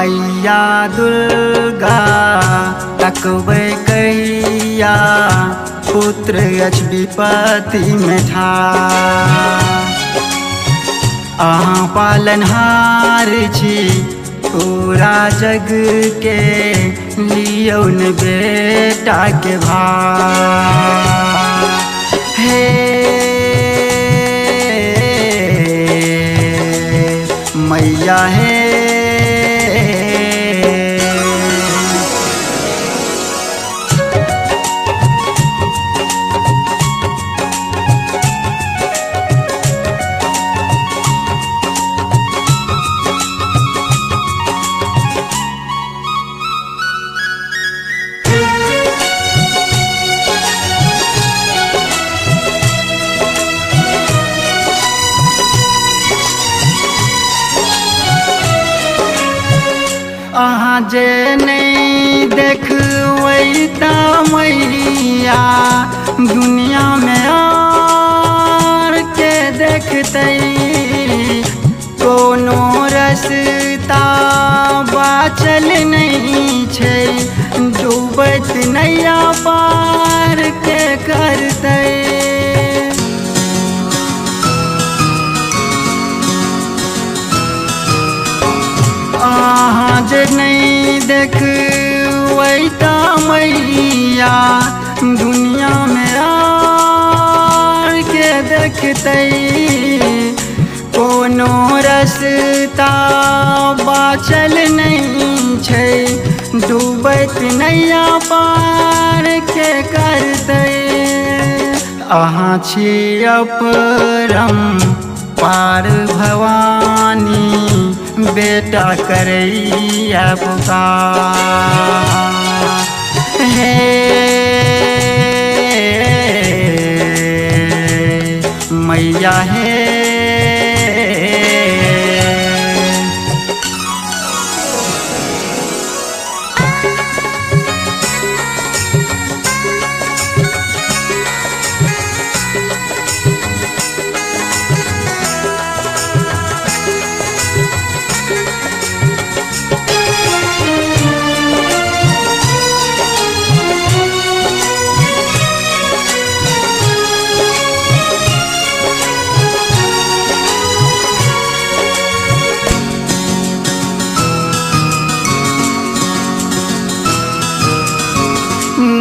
मैया दुर्गा तकबै कहिया पुत्र अछि विपत्ति में ठाढ़। अहाँ पालनहार छी पूरा जग के लियौन बेटा के भार। हे मैया हे अहाँ जे नहीं देखबै त मैया दुनिया में आर के देखतै। कोनो रस्ता बाचल नहीं छै डूबैत नैया पार के करतै। अहाँ जे नहीं देखबै त मैया दुनिया में आर के देखतै। कोनो रस्ता बाचल नहीं छै डूबैत नैया पार के करतै। अहाँ छी अपरम पार भवानी बेटा करैया पुकार। हे मैया हे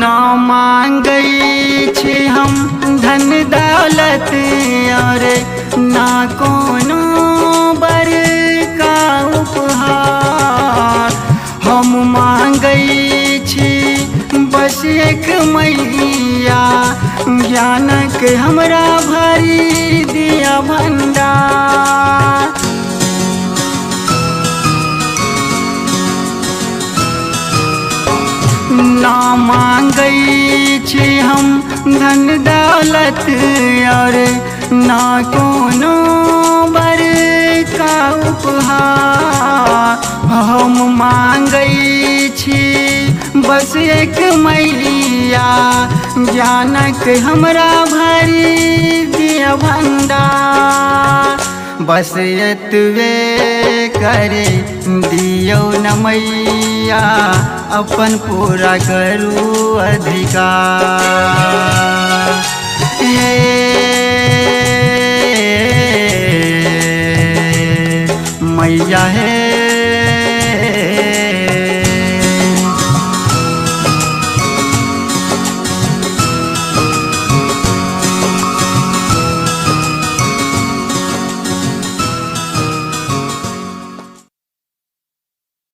ना मांगै छी हम धन दौलत और ना कोनो बड़का उपहार। हम मांगै छी बस एक मैया ज्ञानक हमरा भरी दिया भंडार। ना मांगै छी हम धन दौलत और ना कोनो बड़का उपहार। हम मांगै छी बस एक मैया ज्ञानक हमरा भरी दिया भंडार। बस एतबे करे दियौ न मैया अपन पूरा करू अधिकार। हे मैया हे